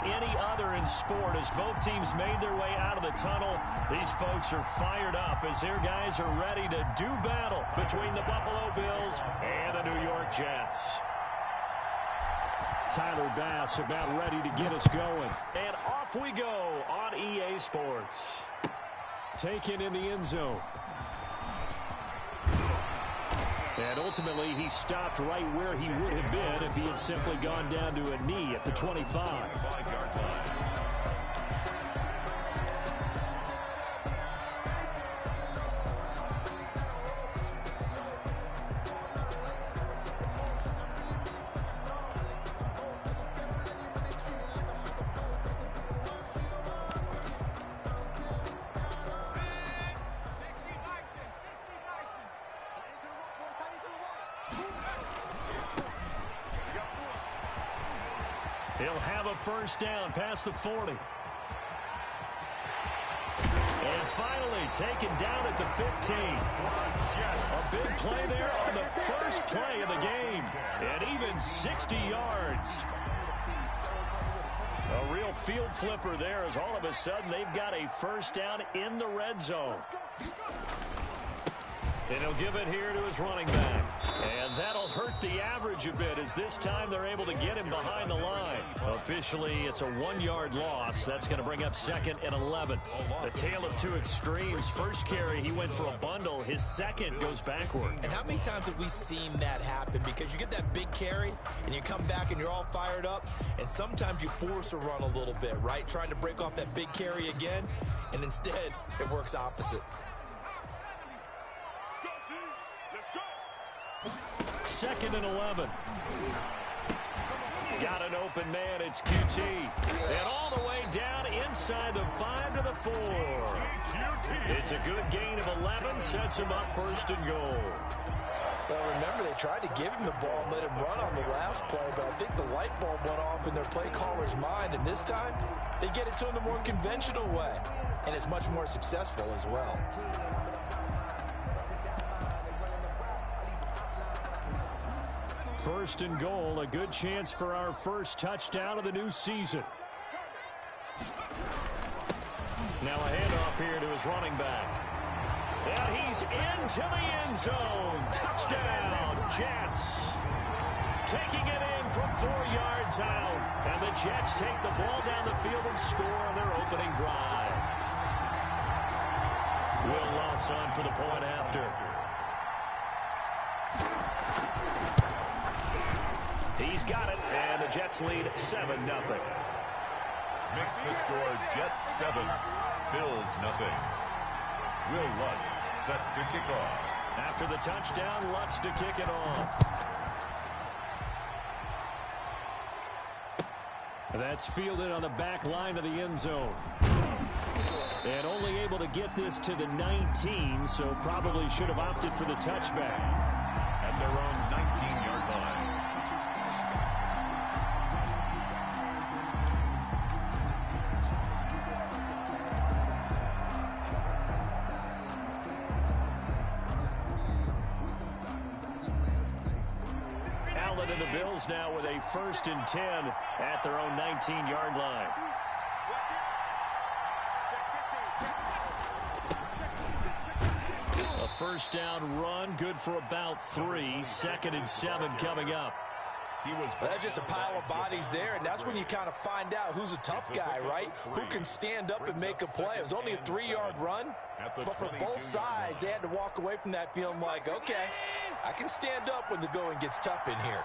any other in sport. As both teams made their way out of the tunnel, these folks are fired up as their guys are ready to do battle between the Buffalo Bills and the New York Jets. Tyler Bass about ready to get us going. And off we go on EA Sports. Taken in the end zone. And ultimately, he stopped right where he would have been if he had simply gone down to a knee at the 25. He'll have a first down past the 40. And finally taken down at the 15. A big play there on the first play of the game. And even 60 yards. A real field flipper there as all of a sudden they've got a first down in the red zone. And he'll give it here to his running back. And that'll hurt the average a bit as this time they're able to get him behind the line. Officially, it's a 1-yard loss. That's going to bring up 2nd and 11. The tale of two extremes. First carry, he went for a bundle. His second goes backward. And how many times have we seen that happen? Because you get that big carry, and you come back and you're all fired up, and sometimes you force a run a little bit, right? Trying to break off that big carry again, and instead it works opposite. 2nd and 11. Got an open man. It's QT. And all the way down inside the 5 to the 4. It's a good gain of 11. Sets him up 1st and goal. Well, remember, they tried to give him the ball and let him run on the last play, but I think the light bulb went off in their play caller's mind, and this time they get it to him the more conventional way, and it's much more successful as well. First and goal, a good chance for our first touchdown of the new season. Now a handoff here to his running back. And he's into the end zone. Touchdown, Jets. Taking it in from 4 yards out. And the Jets take the ball down the field and score on their opening drive. Will Lutz on for the point after. He's got it, and the Jets lead 7-0. Makes the score Jets 7, Bills 0. Will Lutz set to kick off. After the touchdown, Lutz to kick it off. That's fielded on the back line of the end zone. And only able to get this to the 19, so probably should have opted for the touchback. At their own 19-yard line. And the Bills now with a 1st and 10 at their own 19-yard line. A first down run, good for about 3. 2nd and 7 coming up. That's just a pile of bodies there, and that's when you kind of find out who's a tough guy, right? Who can stand up and make a play. It was only a 3-yard run, but for both sides, they had to walk away from that feeling like, okay, I can stand up when the going gets tough in here.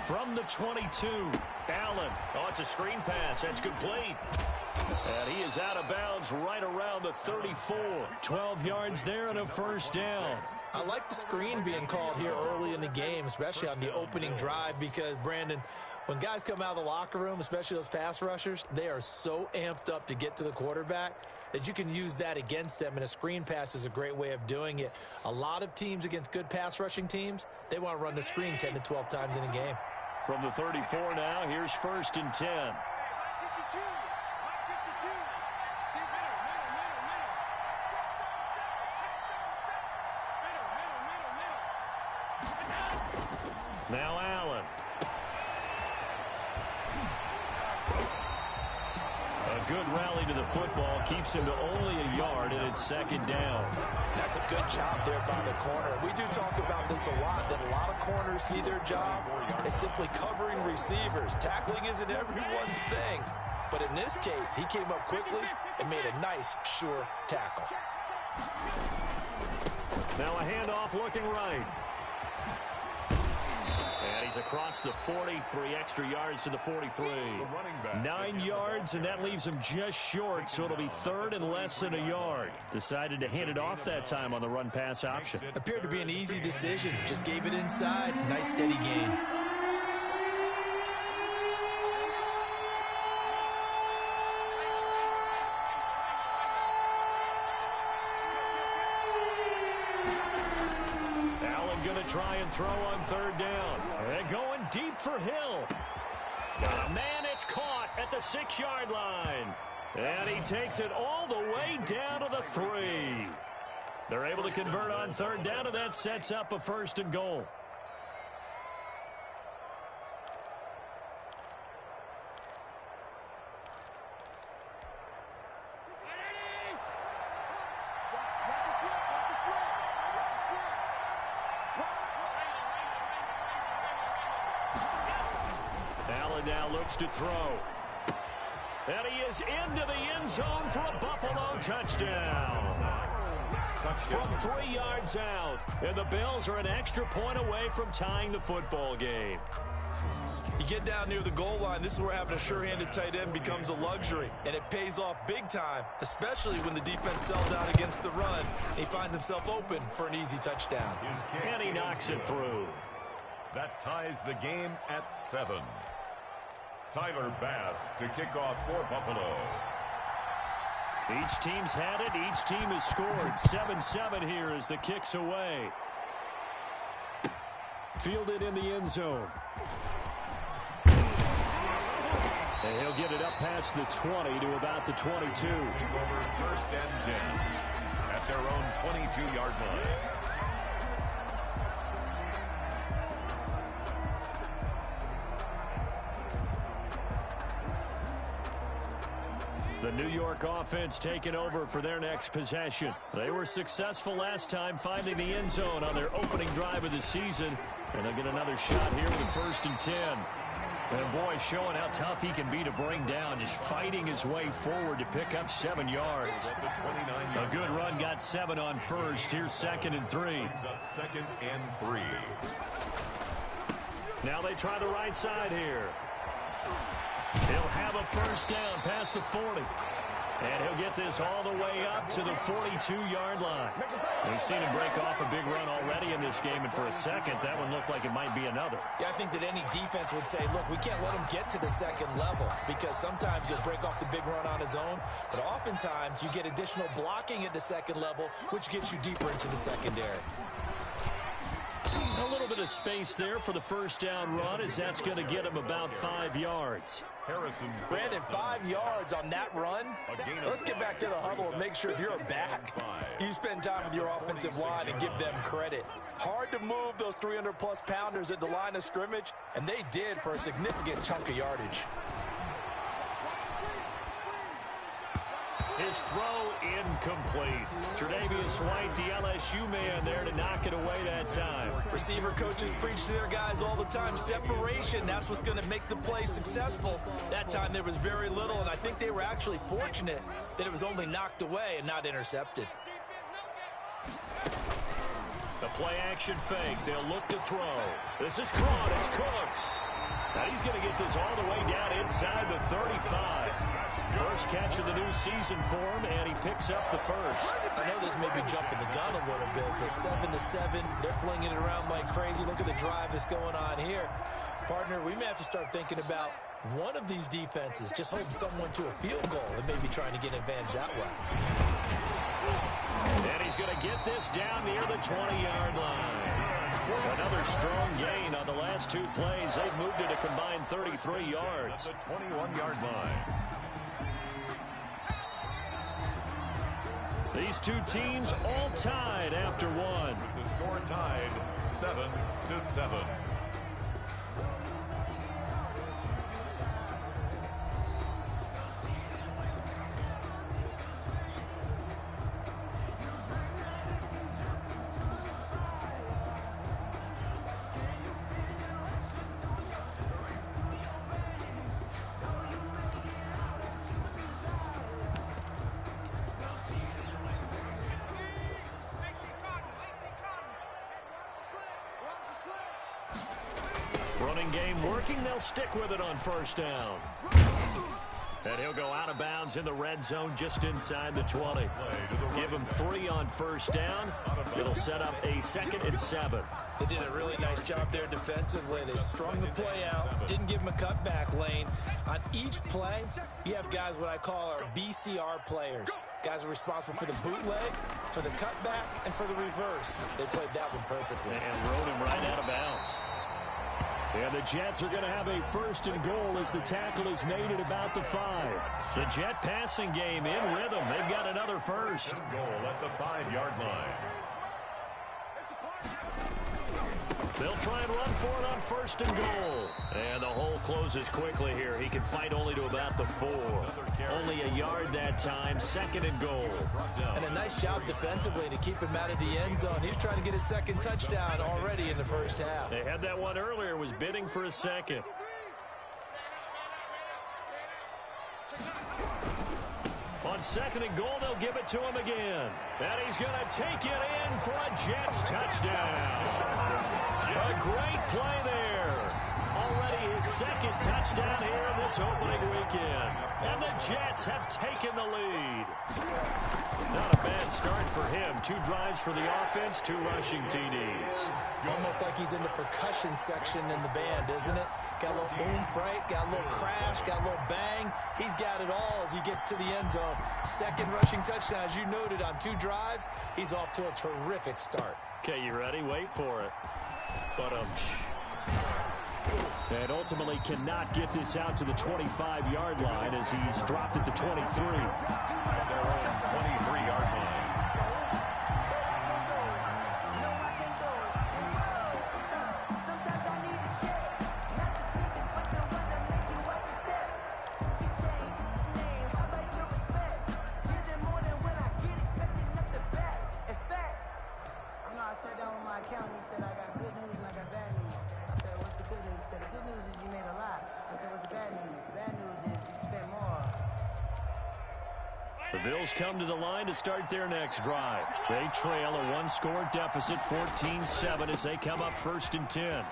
From the 22, Allen. Oh, it's a screen pass. That's complete. And he is out of bounds right around the 34. 12 yards there and a first down. I like the screen being called here early in the game, especially on the opening drive, because, Brandon, when guys come out of the locker room, especially those pass rushers, they are so amped up to get to the quarterback that you can use that against them, and a screen pass is a great way of doing it. A lot of teams against good pass rushing teams, they want to run the screen 10 to 12 times in a game. From the 34 now, here's 1st and 10. Now Allen. good rally to the football keeps him to only a yard, and it's second down. That's a good job there by the corner. We do talk about this a lot, that a lot of corners see their job as simply covering receivers. Tackling isn't everyone's thing. But in this case, he came up quickly and made a nice, sure tackle. Now a handoff looking right. And he's across the 40, 3 extra yards to the 43. 9 yards, and that leaves him just short, so it'll be third and less than a yard. Decided to hand it off that time on the run-pass option. Appeared to be an easy decision. Just gave it inside. Nice, steady gain. Try and throw on third down. And going deep for Hill. Got a man, it's caught at the 6-yard line. And he takes it all the way down to the 3. They're able to convert on third down, and that sets up a first and goal. Now looks to throw. And he is into the end zone for a Buffalo touchdown. From 3 yards out. And the Bills are an extra point away from tying the football game. You get down near the goal line, this is where having a sure-handed tight end becomes a luxury. And it pays off big time, especially when the defense sells out against the run. And he finds himself open for an easy touchdown. And he knocks it through. That ties the game at 7. Tyler Bass to kick off for Buffalo. Each team's had it. Each team has scored. 7-7 here as the kick's away. Fielded in the end zone. And he'll get it up past the 20 to about the 22. Over first and 10 at their own 22-yard line. The New York offense taking over for their next possession. They were successful last time finding the end zone on their opening drive of the season. And they'll get another shot here with a first and 10. And boy, showing how tough he can be to bring down, just fighting his way forward to pick up 7 yards. A good run, got 7 on first. Here's second and 3. Second and 3. Now they try the right side here. He'll have a first down past the 40. And he'll get this all the way up to the 42-yard line. We've seen him break off a big run already in this game, and for a second, that one looked like it might be another. Yeah, I think that any defense would say, look, we can't let him get to the second level, because sometimes he'll break off the big run on his own, but oftentimes you get additional blocking at the second level, which gets you deeper into the secondary. A little bit of space there for the first down run, as that's going to get him about 5 yards. Brandon, 5 yards on that run. Let's get back to the huddle and make sure if you're a back, you spend time with your offensive line and give them credit. Hard to move those 300-plus pounders at the line of scrimmage, and they did for a significant chunk of yardage. His throw incomplete. Tre'Davious White, the LSU man there to knock it away that time. Receiver coaches preach to their guys all the time. Separation, that's what's going to make the play successful. That time there was very little, and I think they were actually fortunate that it was only knocked away and not intercepted. The play action fake. They'll look to throw. This is caught. It's Cooks. Now he's going to get this all the way down inside the 35. First catch of the new season for him, and he picks up the first. I know this may be jumping the gun a little bit, but 7-7, they're flinging it around like crazy. Look at the drive that's going on here. Partner, we may have to start thinking about one of these defenses just holding someone to a field goal and maybe trying to get an advantage that way. And he's going to get this down near the 20-yard line. Another strong gain on the last 2 plays. They've moved it a combined 33 yards. The 21-yard line. These two teams all tied after one. The score tied 7-7. Running game working. They'll stick with it on first down. And he'll go out of bounds in the red zone just inside the 20. Give him 3 on first down. It'll set up a 2nd and 7. They did a really nice job there defensively. They strung the play out, didn't give him a cutback lane. On each play, you have guys what I call our BCR players. Guys are responsible for the bootleg, for the cutback, and for the reverse. They played that one perfectly. And rode him right out of bounds. And the Jets are going to have a 1st and goal as the tackle is made at about the 5. The Jet passing game in rhythm. They've got another 1st. Goal at the 5-yard line. They'll try and run for it on 1st and goal. And the hole closes quickly here. He can fight only to about the 4. Only a yard that time. 2nd and goal. And a nice job defensively to keep him out of the end zone. He was trying to get his 2nd touchdown already in the first half. They had that one earlier, was bidding for a 2nd. On 2nd and goal, they'll give it to him again. And he's going to take it in for a Jets touchdown. A great play there. Already his 2nd touchdown here in this opening weekend. And the Jets have taken the lead. Not a bad start for him. 2 drives for the offense, 2 rushing TDs. Almost like he's in the percussion section in the band, isn't it? Got a little oomph, right? Got a little crash, got a little bang. He's got it all as he gets to the end zone. 2nd rushing touchdown, as you noted, on 2 drives. He's off to a terrific start. Okay, you ready? Wait for it. But and ultimately cannot get this out to the 25-yard line as he's dropped at the 23. At their own 23-yard line. The Bills come to the line to start their next drive. They trail a 1-score deficit, 14-7, as they come up 1st and 10.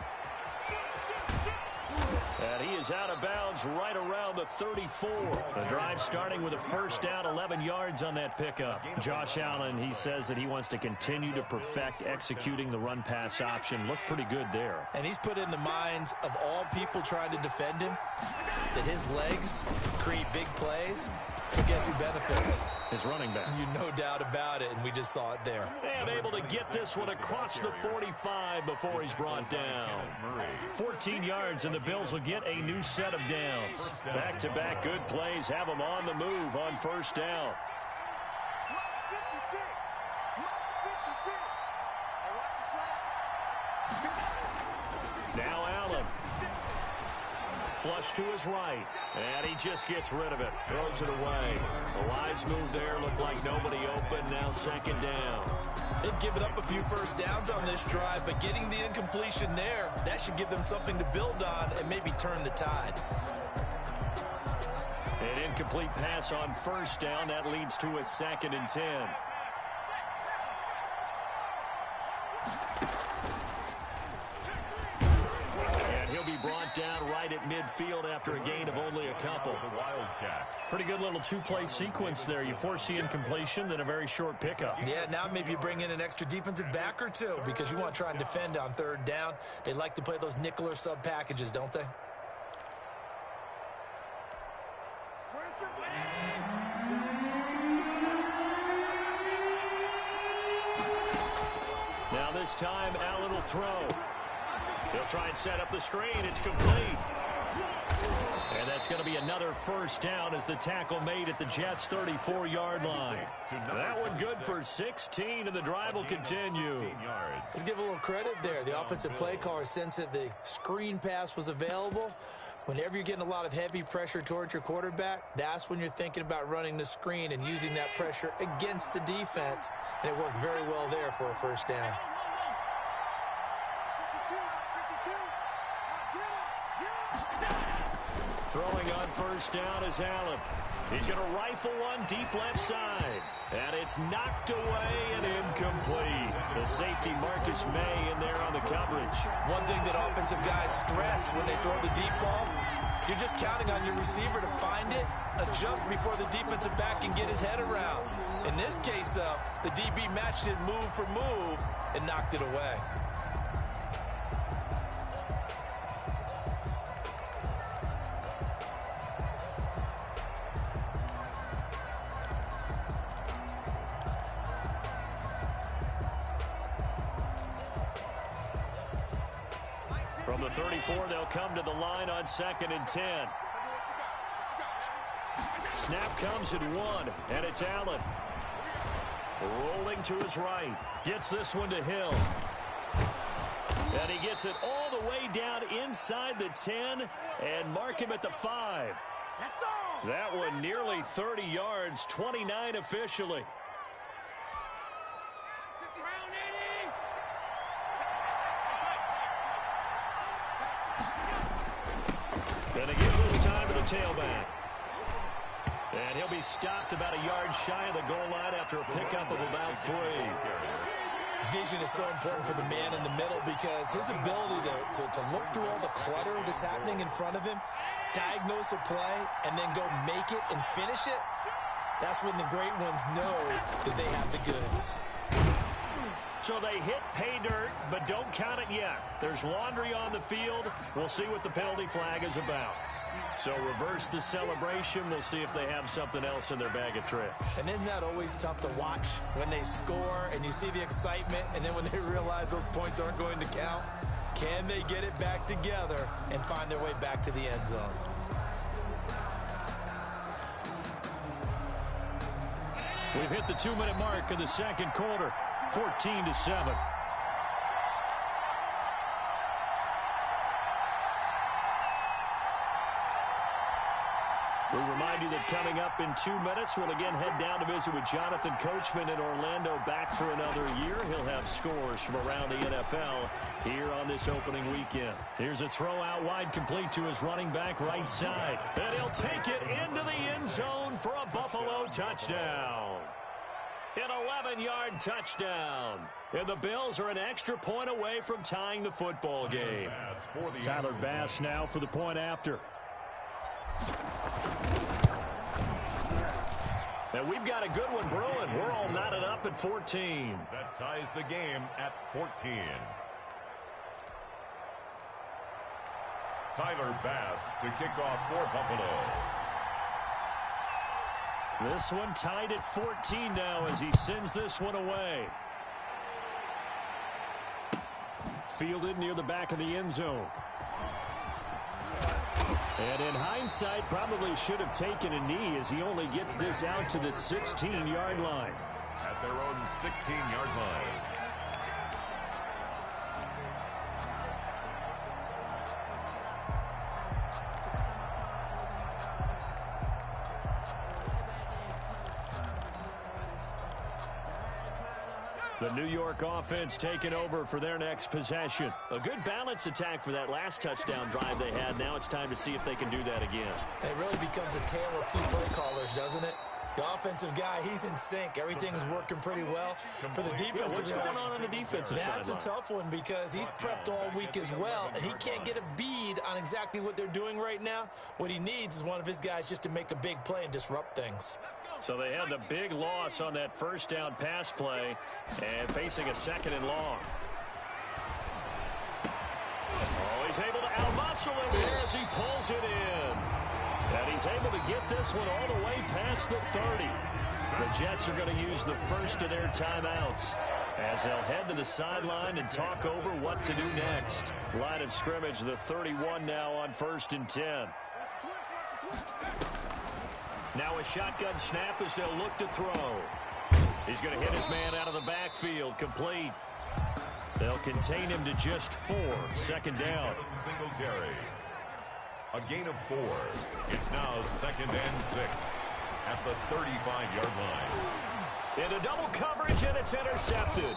And he is out of bounds right around the 34. The drive starting with a 1st down, 11 yards on that pickup. Josh Allen, he says that he wants to continue to perfect executing the run-pass option. Looked pretty good there. And he's put in the minds of all people trying to defend him that his legs create big plays. So guess who benefits? His running back. You no doubt about it, and we just saw it there. And able to get this one across the 45 before he's brought down. 14 yards, and the Bills will get a new set of downs. Back-to-back good plays have them on the move on 1st down. Now Allen. Flush to his right, and he just gets rid of it. Throws it away. The wise move there. Looked like nobody open. Now 2nd down. They've given up a few 1st downs on this drive, but getting the incompletion there, that should give them something to build on and maybe turn the tide. An incomplete pass on 1st down. That leads to a 2nd and 10. Down right at midfield after a gain of only a couple. Pretty good little 2-play sequence there. You foresee incompletion, then a very short pickup. Yeah, now maybe you bring in an extra defensive back or 2 because you want to try and defend on 3rd down. They like to play those nickel or sub packages, don't they? Now this time, Allen will throw. He'll try and set up the screen. It's complete. And that's going to be another 1st down as the tackle made at the Jets' 34-yard line. That one good for 16, and the drive will continue. Let's give a little credit there. The offensive play caller sensed that the screen pass was available. Whenever you're getting a lot of heavy pressure towards your quarterback, that's when you're thinking about running the screen and using that pressure against the defense. And it worked very well there for a 1st down. Throwing on 1st down is Allen. He's going to rifle one deep left side. And it's knocked away and incomplete. The safety Marcus May in there on the coverage. One thing that offensive guys stress when they throw the deep ball, you're just counting on your receiver to find it, adjust before the defensive back can get his head around. In this case, though, the DB matched it move for move and knocked it away. From the 34, they'll come to the line on 2nd and 10. Snap comes at 1, and it's Allen. Rolling to his right. Gets this one to Hill. And he gets it all the way down inside the 10 and mark him at the 5. That one nearly 30 yards, 29 officially. Gonna give this time to the tailback. And he'll be stopped about a yard shy of the goal line after a pickup of about 3. Vision is so important for the man in the middle because his ability to look through all the clutter that's happening in front of him, diagnose a play, and then go make it and finish it, that's when the great ones know that they have the goods. So they hit pay dirt, but don't count it yet. There's laundry on the field. We'll see what the penalty flag is about. So reverse the celebration. We'll see if they have something else in their bag of tricks. And isn't that always tough to watch when they score and you see the excitement, and then when they realize those points aren't going to count? Can they get it back together and find their way back to the end zone? We've hit the 2-minute mark in the second quarter. 14-7. We remind you that coming up in 2 minutes, we'll again head down to visit with Jonathan Coachman in Orlando, back for another year. He'll have scores from around the NFL here on this opening weekend. Here's a throw out wide, complete to his running back right side. And he'll take it into the end zone for a Buffalo touchdown. An 11-yard touchdown. And the Bills are an extra point away from tying the football game. Tyler Bass now for the point after. And we've got a good one brewing. We're all knotted up at 14. That ties the game at 14. Tyler Bass to kick off for Buffalo. This one tied at 14 now as he sends this one away. Fielded near the back of the end zone. And in hindsight, probably should have taken a knee as he only gets this out to the 16-yard line. At their own 16-yard line. The New York offense taking over for their next possession. A good balance attack for that last touchdown drive they had. Now it's time to see if they can do that again. It really becomes a tale of two play callers, doesn't it? The offensive guy, he's in sync. Everything's working pretty well. For the defensive guy, what's going on the defensive side? That's a tough one because he's prepped all week as well, and he can't get a bead on exactly what they're doing right now. What he needs is one of his guys just to make a big play and disrupt things. So they had the big loss on that first down pass play and facing a 2nd and long. Oh, he's able to outmuscle him here as he pulls it in. And he's able to get this one all the way past the 30. The Jets are going to use the first of their timeouts as they'll head to the sideline and talk over what to do next. Line of scrimmage, the 31 now on 1st and 10. Now a shotgun snap as they'll look to throw. He's going to hit his man out of the backfield, complete. They'll contain him to just 4, 2nd down. Singletary. A gain of 4. It's now 2nd and 6 at the 35-yard line. Into double coverage, and it's intercepted.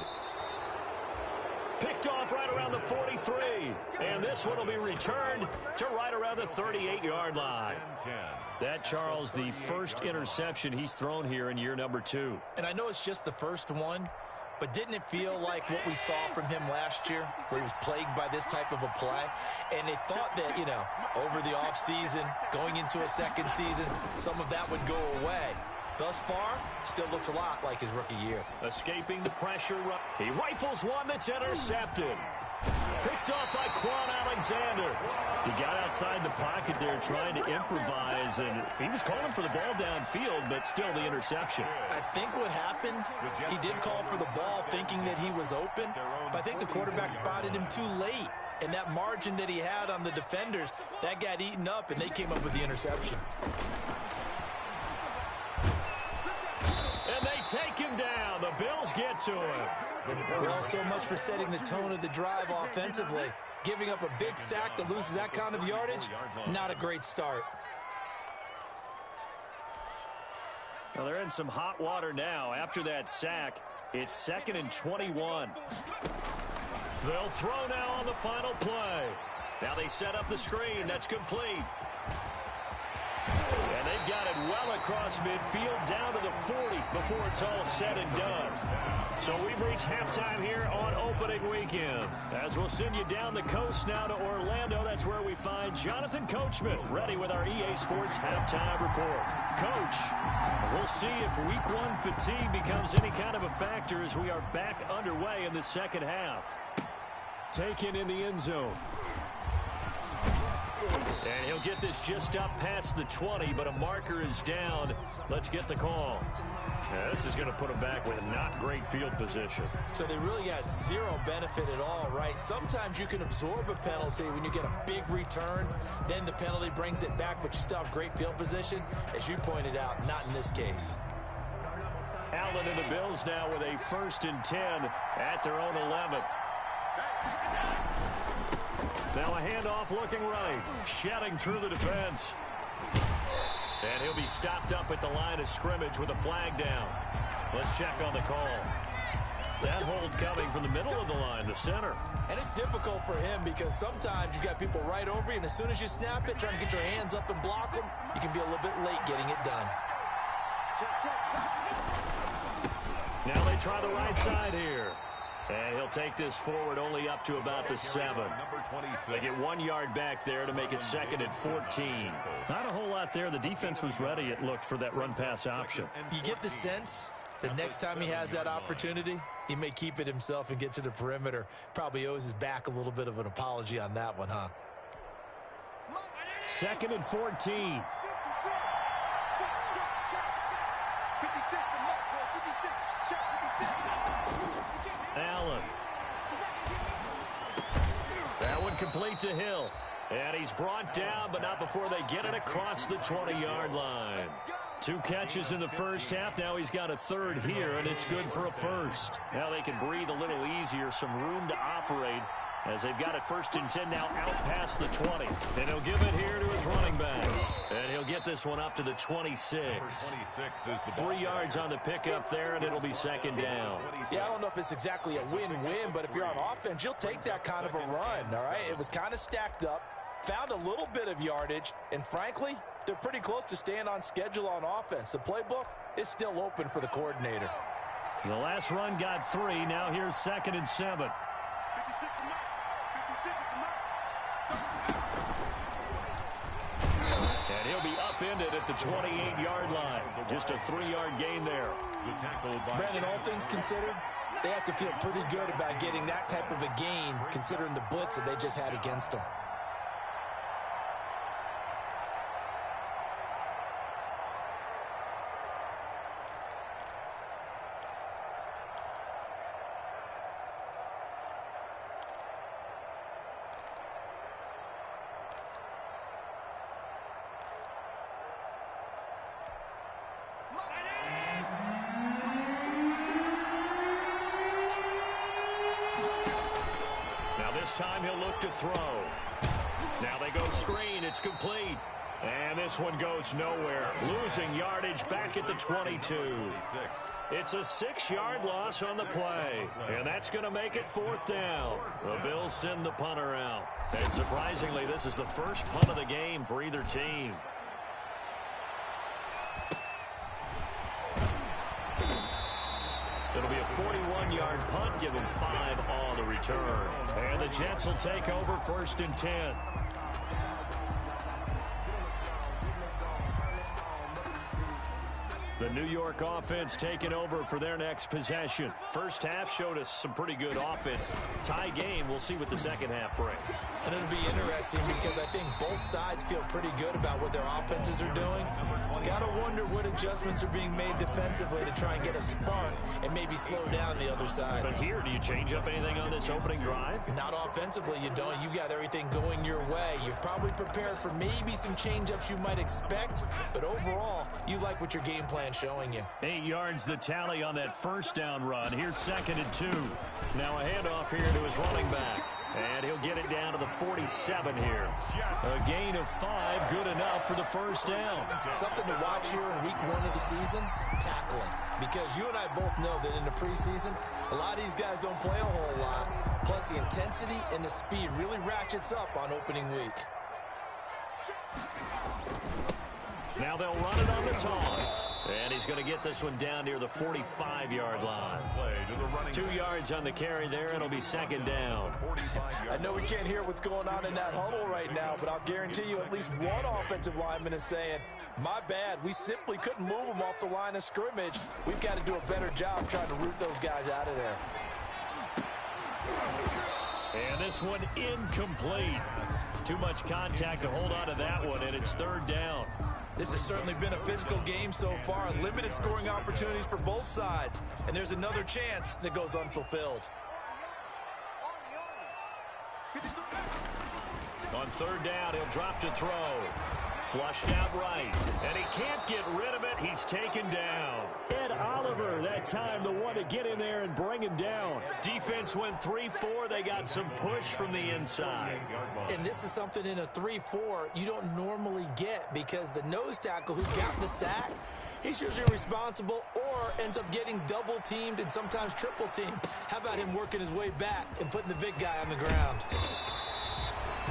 Picked off right around the 43. And this one will be returned to right around the 38-yard line. That, Charles, the first interception he's thrown here in year number 2. And I know it's just the first one, but didn't it feel like what we saw from him last year, where he was plagued by this type of a play? And they thought that, you know, over the offseason, going into a second season, some of that would go away. Thus far, still looks a lot like his rookie year. Escaping the pressure. He rifles one that's intercepted. Picked off by Quan Alexander. He got outside the pocket there trying to improvise, and he was calling for the ball downfield, but still the interception. I think what happened, he did call for the ball thinking that he was open, but I think the quarterback spotted him too late. And that margin that he had on the defenders, that got eaten up, and they came up with the interception. And they take him down. The Bills get to him. Well, so much for setting the tone of the drive offensively. Giving up a big sack that loses that kind of yardage, not a great start. Well, they're in some hot water now. After that sack, it's 2nd and 21. They'll throw now on the final play. Now they set up the screen. That's complete. And they've got it well across midfield down to the 40 before it's all said and done. So we've reached halftime here on opening weekend. As we'll send you down the coast now to Orlando, that's where we find Jonathan Coachman ready with our EA Sports halftime report. Coach, we'll see if week 1 fatigue becomes any kind of a factor as we are back underway in the second half. Taken in the end zone. And he'll get this just up past the 20, but a marker is down. Let's get the call. Yeah, this is going to put him back with a not great field position. So they really got zero benefit at all, right? Sometimes you can absorb a penalty when you get a big return. Then the penalty brings it back, but you still have great field position. As you pointed out, not in this case. Allen and the Bills now with a 1st and 10 at their own 11. Now a handoff looking right. Shedding through the defense. And he'll be stopped up at the line of scrimmage with a flag down. Let's check on the call. That hold coming from the middle of the line, the center. And it's difficult for him because sometimes you've got people right over you, and as soon as you snap it, trying to get your hands up and block them, you can be a little bit late getting it done. Now they try the right side here. And he'll take this forward only up to about the 7. They get 1 yard back there to make it 2nd and 14. Not a whole lot there. The defense was ready, it looked, for that run-pass option. You get the sense that next time he has that opportunity, he may keep it himself and get to the perimeter. Probably owes his back a little bit of an apology on that one, huh? 2nd and 14. Allen. That one complete to Hill. And he's brought down, but not before they get it across the 20-yard line. 2 catches in the first half. Now he's got a 3rd here, and it's good for a 1st. Now they can breathe a little easier, some room to operate, as they've got it 1st and 10 now out past the 20. And he'll give it here to his running back. And he'll get this one up to the 26. 3 yards on the pickup there, and it'll be 2nd down. Yeah, I don't know if it's exactly a win-win, but if you're on offense, you'll take that kind of a run, all right? It was kind of stacked up, found a little bit of yardage, and frankly, they're pretty close to staying on schedule on offense. The playbook is still open for the coordinator. The last run got 3. Now here's 2nd and 7. And he'll be upended at the 28-yard line. Just a 3-yard gain there. Brandon, all things considered, they have to feel pretty good about getting that type of a gain, considering the blitz that they just had against them. This time he'll look to throw. Now they go screen. It's complete. And this one goes nowhere. Losing yardage back at the 22. It's a 6-yard loss on the play. And that's going to make it 4th down. The Bills send the punter out. And surprisingly, this is the first punt of the game for either team. It'll be a 41-yard punt, giving 5 on the return. And the Jets will take over 1st and 10. The New York offense taking over for their next possession. First half showed us some pretty good offense. Tie game, we'll see what the second half brings. And it'll be interesting because I think both sides feel pretty good about what their offenses are doing. Gotta wonder what adjustments are being made defensively to try and get a spark and maybe slow down the other side. But here, do you change up anything on this opening drive? Not offensively, you don't. You got everything going your way. You've probably prepared for maybe some change-ups you might expect, but overall, you like what your game plan showing you. 8 yards the tally on that first down run. Here's 2nd and 2. Now a handoff here to his running back. And he'll get it down to the 47 here. A gain of 5, good enough for the first down. Something to watch here in week 1 of the season, tackling. Because you and I both know that in the preseason, a lot of these guys don't play a whole lot. Plus the intensity and the speed really ratchets up on opening week. Now they'll run it on the toss. And he's going to get this one down near the 45-yard line. 2 yards on the carry there. It'll be 2nd down. I know we can't hear what's going on in that huddle right now, but I'll guarantee you at least one offensive lineman is saying, my bad, we simply couldn't move them off the line of scrimmage. We've got to do a better job trying to root those guys out of there. And this one incomplete. Too much contact to hold on to that one, and it's 3rd down. This has certainly been a physical game so far. Limited scoring opportunities for both sides. And there's another chance that goes unfulfilled. On 3rd down, he'll drop to throw. Flushed out right. And he can't get rid of it. He's taken down. Ed Oliver, that time, the one to get in there and bring him down. Defense went 3-4. They got some push from the inside. And this is something in a 3-4 you don't normally get because the nose tackle who got the sack, he's usually responsible or ends up getting double-teamed and sometimes triple-teamed. How about him working his way back and putting the big guy on the ground?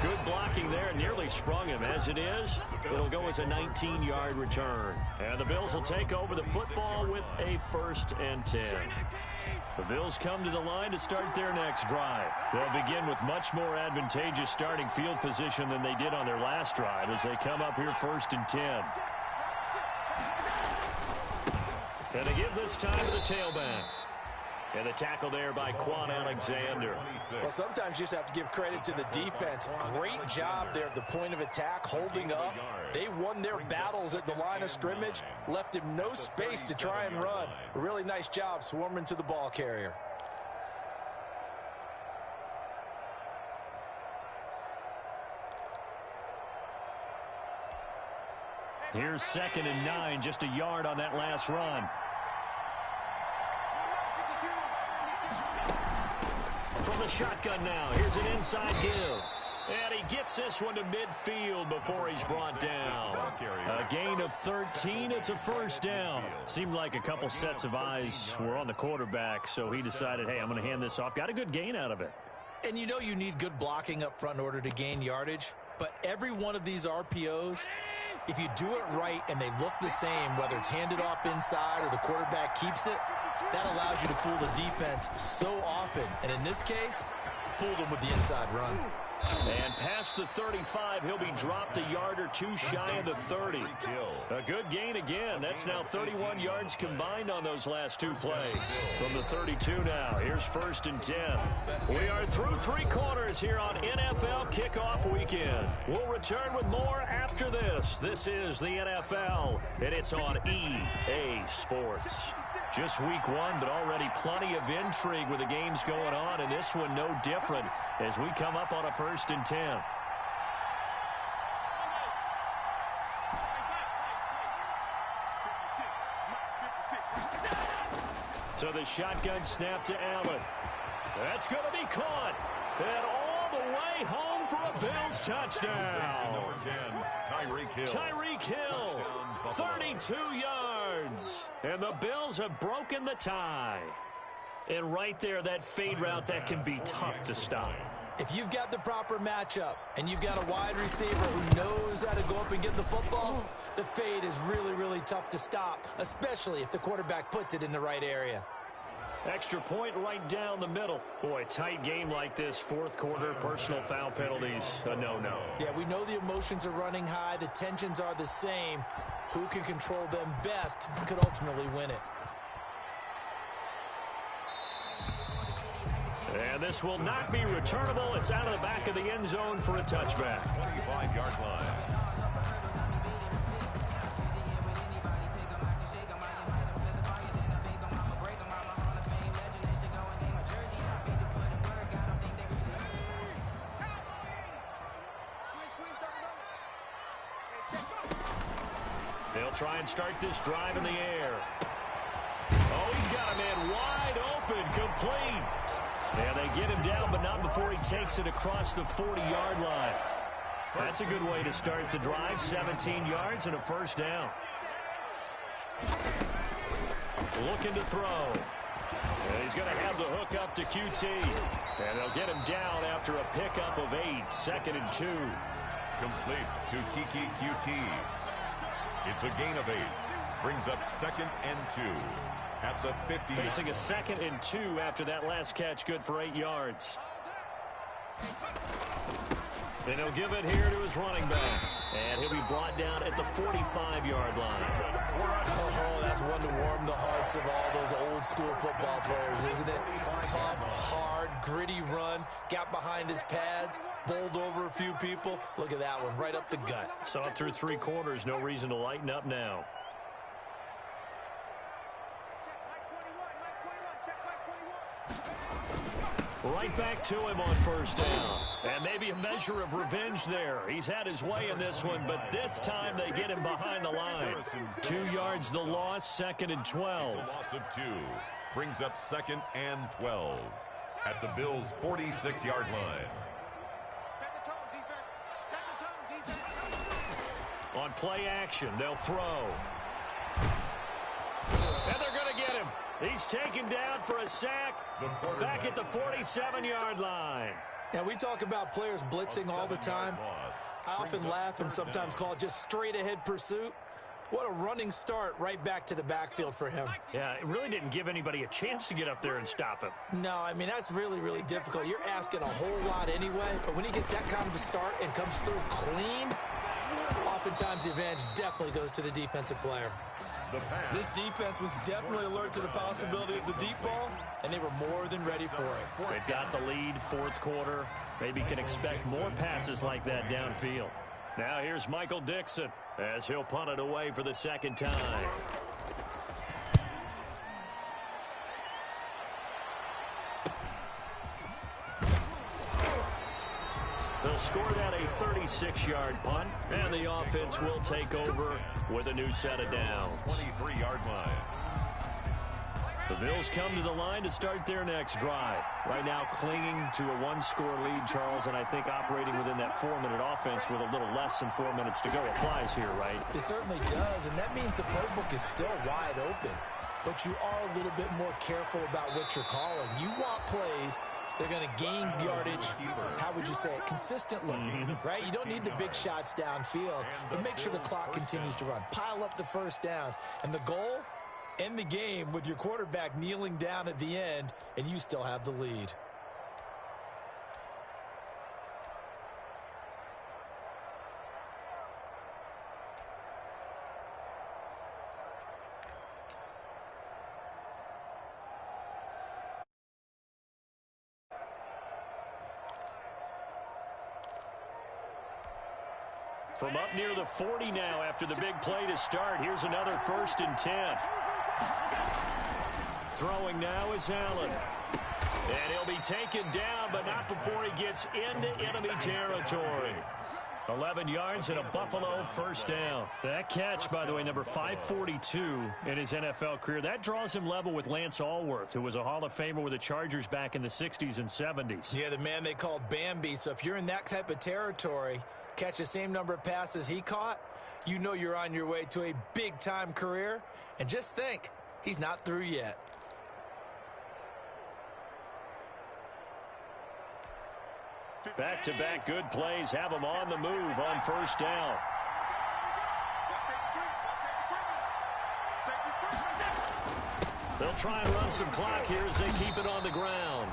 Good blocking there, nearly sprung him. As it is, it'll go as a 19-yard return. And the Bills will take over the football with a 1st and 10. The Bills come to the line to start their next drive. They'll begin with much more advantageous starting field position than they did on their last drive as they come up here 1st and 10. And they give this time to the tailback. And the tackle there by Quan Alexander. Well, sometimes you just have to give credit to the defense. Great job there at the point of attack, holding up. They won their battles at the line of scrimmage, left him no space to try and run. A really nice job swarming to the ball carrier. Here's 2nd and 9, just a yard on that last run. From the shotgun now, here's an inside give. And he gets this one to midfield before he's brought down. A gain of 13, it's a 1st down. Seemed like a couple sets of eyes were on the quarterback, so he decided, hey, I'm going to hand this off. Got a good gain out of it. And you know you need good blocking up front in order to gain yardage, but every one of these RPOs, if you do it right and they look the same, whether it's handed off inside or the quarterback keeps it, that allows you to fool the defense so often. And in this case, fooled them with the inside run. And past the 35, he'll be dropped a yard or two shy of the 30. A good gain again. That's now 31 yards combined on those last 2 plays. From the 32 now, here's 1st and 10. We are through 3 quarters here on NFL Kickoff Weekend. We'll return with more after this. This is the NFL, and it's on EA Sports. Just week 1, but already plenty of intrigue with the games going on, and this one no different as we come up on a 1st and 10. So the shotgun snap to Allen. That's going to be caught. And all the way home for a Bills touchdown. Tyreek Hill, 32 yards. And the Bills have broken the tie. And right there, that fade route, that can be tough to stop. If you've got the proper matchup and you've got a wide receiver who knows how to go up and get the football, the fade is really, really tough to stop, especially if the quarterback puts it in the right area. Extra point right down the middle. Boy, tight game like this, fourth quarter, personal foul penalties, a no-no. Yeah, we know the emotions are running high. The tensions are the same. Who can control them best could ultimately win it. And this will not be returnable. It's out of the back of the end zone for a touchback. 25-yard line. They'll try and start this drive in the air. Oh, he's got a man wide open, complete. And they get him down, but not before he takes it across the 40-yard line. That's a good way to start the drive, 17 yards and a first down. Looking to throw. And he's going to have the hook up to QT. And they'll get him down after a pickup of 8, 2nd and 2. Complete to Kiki QT. It's a gain of 8. Brings up 2nd and 2. At the 50. Facing a 2nd and 2 after that last catch, good for 8 yards. And he'll give it here to his running back. And he'll be brought down at the 45-yard line. Oh, that's one to warm the hearts of all those old school football players, isn't it? Tough, hard, gritty run. Got behind his pads, bowled over a few people. Look at that one, right up the gut. Saw it through 3 quarters. No reason to lighten up now. Right back to him on first down. And maybe a measure of revenge there. He's had his way in this one, but this time they get him behind the line. 2 yards the loss, 2nd and 12. It's a loss of 2. Brings up 2nd and 12. At the Bills' 46-yard line. Set the tone, defense. Set the tone, defense. On play action, they'll throw. And they're going to get him. He's taken down for a sack back at the 47-yard line. Now, we talk about players blitzing all the time. I often laugh and sometimes call it just straight-ahead pursuit. What a running start right back to the backfield for him. Yeah, it really didn't give anybody a chance to get up there and stop him. No, I mean, that's really, really difficult. You're asking a whole lot anyway, but when he gets that kind of a start and comes through clean, oftentimes the advantage definitely goes to the defensive player. This defense was definitely alert to the possibility of the deep ball, and they were more than ready for it. They've got the lead, fourth quarter. Maybe can expect more passes like that downfield. Now here's Michael Dixon as he'll punt it away for the second time. They'll score that a 36-yard punt, and the offense will take over with a new set of downs. 23-yard line. The Bills come to the line to start their next drive. Right now clinging to a one-score lead, Charles, and I think operating within that 4-minute offense with a little less than 4 minutes to go applies here, right? It certainly does, and that means the playbook is still wide open. But you are a little bit more careful about what you're calling. You want plays they're going to gain yardage, how would you say it, consistently, right? You don't need the big shots downfield, but make sure the clock continues to run. Pile up the first downs. And the goal, end the game with your quarterback kneeling down at the end, and you still have the lead. From up near the 40 now after the big play to start. Here's another 1st and 10. Throwing now is Allen. And he'll be taken down, but not before he gets into enemy territory. 11 yards and a Buffalo first down. That catch, by the way, number 542 in his NFL career, that draws him level with Lance Allworth, who was a Hall of Famer with the Chargers back in the 60s and 70s. Yeah, the man they called Bambi. So if you're in that type of territory, catch the same number of passes he caught, you know you're on your way to a big-time career. And just think, he's not through yet. Back-to-back good plays have him on the move on first down. They'll try and run some clock here as they keep it on the ground.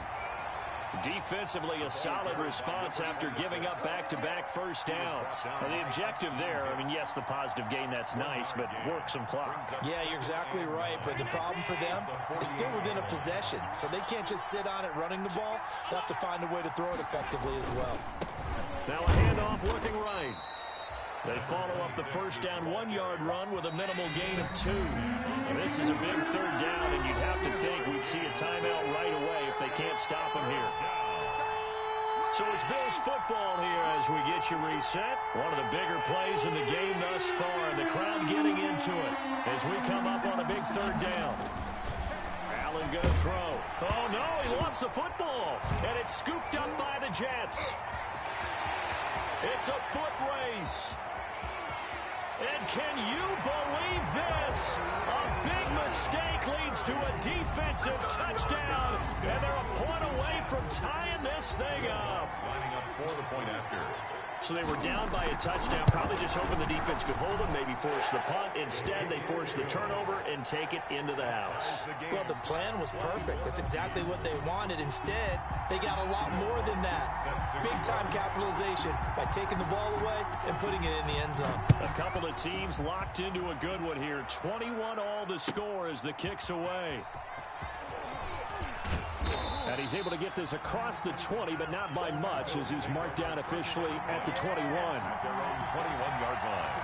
Defensively, a solid response after giving up back-to-back first downs. And the objective there, I mean, yes, the positive gain, that's nice, but work some clock. Yeah, you're exactly right, but the problem for them is still within a possession, so they can't just sit on it running the ball. They'll have to find a way to throw it effectively as well. Now a handoff looking right. They follow up the first down 1-yard run with a minimal gain of 2. And this is a big third down, and you'd have to think we'd see a timeout right away if they can't stop them here. So it's Bills football here as we get you reset. One of the bigger plays in the game thus far, and the crowd getting into it as we come up on a big third down. Allen going to throw. Oh, no, he lost the football, and it's scooped up by the Jets. It's a foot race. And can you believe this? A big mistake leads to a defensive touchdown, and they're a point away from tying this thing up. Lining up for the point after. So they were down by a touchdown, probably just hoping the defense could hold them, maybe force the punt. Instead, they force the turnover and take it into the house. Well, the plan was perfect. That's exactly what they wanted. Instead, they got a lot more than that. Big-time capitalization by taking the ball away and putting it in the end zone. A couple of teams locked into a good one here. 21-all the score as the kick's away. And he's able to get this across the 20, but not by much, as he's marked down officially at the 21. Their own 21-yard line.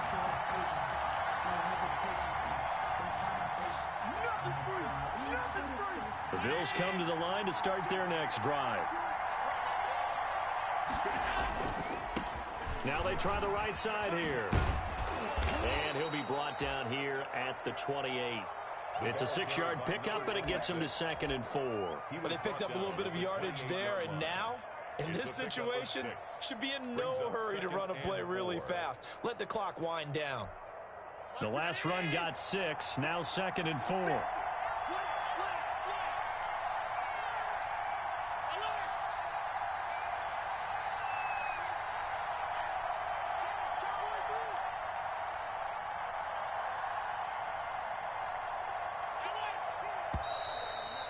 The Bills come to the line to start their next drive. Now they try the right side here. And he'll be brought down here at the 28. It's a 6-yard pickup, and it gets him to 2nd and 4. But they picked up a little bit of yardage there, and now, in this situation, should be in no hurry to run a play really fast. Let the clock wind down. The last run got 6, now 2nd and 4.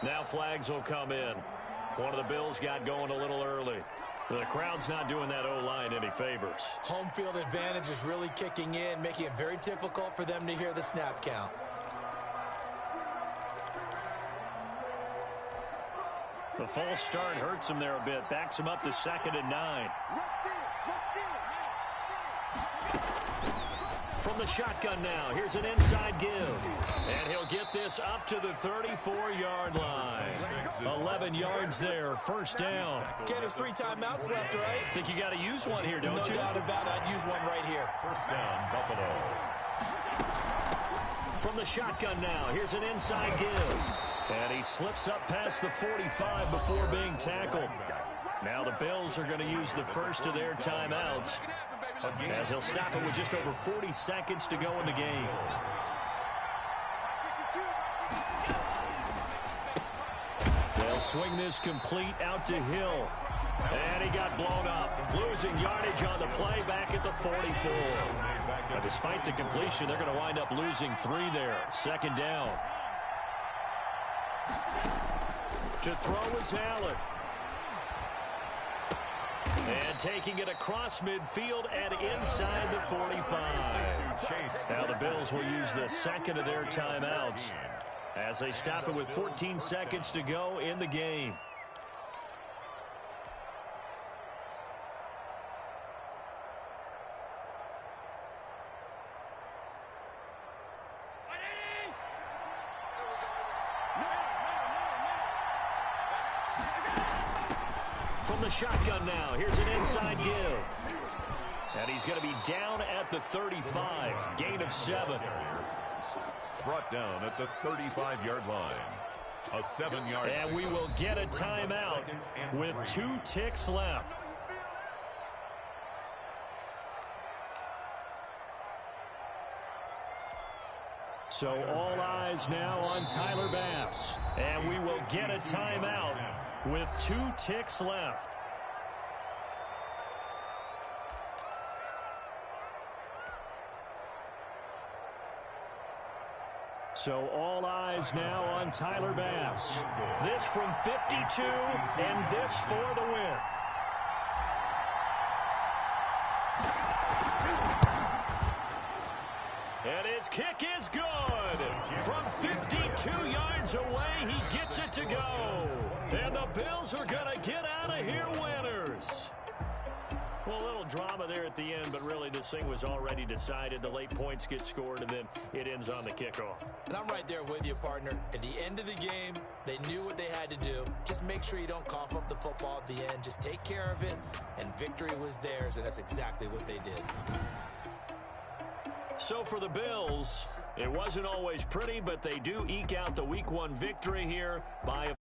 Now flags will come in. One of the Bills got going a little early. The crowd's not doing that O-line any favors. Home field advantage is really kicking in, making it very difficult for them to hear the snap count. The false start hurts him there a bit. Backs him up to 2nd and 9. From the shotgun now, here's an inside give. And he'll get this up to the 34-yard line. 11 yards there, first down. Ken, there's 3 timeouts left, right? Think you got to use one here, don't you? No doubt about it. I'd use one right here. First down, Buffalo. From the shotgun now, here's an inside give. And he slips up past the 45 before being tackled. Now the Bills are going to use the first of their timeouts, as he'll stop it with just over 40 seconds to go in the game. They'll swing this complete out to Hill. And he got blown up. Losing yardage on the play back at the 44. But despite the completion, they're going to wind up losing 3 there. 2nd down. To throw is Allen. And taking it across midfield and inside the 45. Now the Bills will use the 2nd of their timeouts as they stop it with 14 seconds to go in the game. From the shotgun now, here's an inside give. And he's going to be down at the 35, gain of 7. Brought down at the 35-yard line. A 7-yard. And we will get a timeout with 2 ticks left. So all eyes now on Tyler Bass. And we will get a timeout with 2 ticks left. So all eyes now on Tyler Bass. This from 52 and this for the win. And his kick is good. From 52 yards away, he gets it to go. And the Bills are going to get out of here winners. Well, a little drama there at the end, but really this thing was already decided. The late points get scored, and then it ends on the kickoff. And I'm right there with you, partner. At the end of the game, they knew what they had to do. Just make sure you don't cough up the football at the end. Just take care of it, and victory was theirs, and that's exactly what they did. So for the Bills, it wasn't always pretty, but they do eke out the Week 1 victory here by a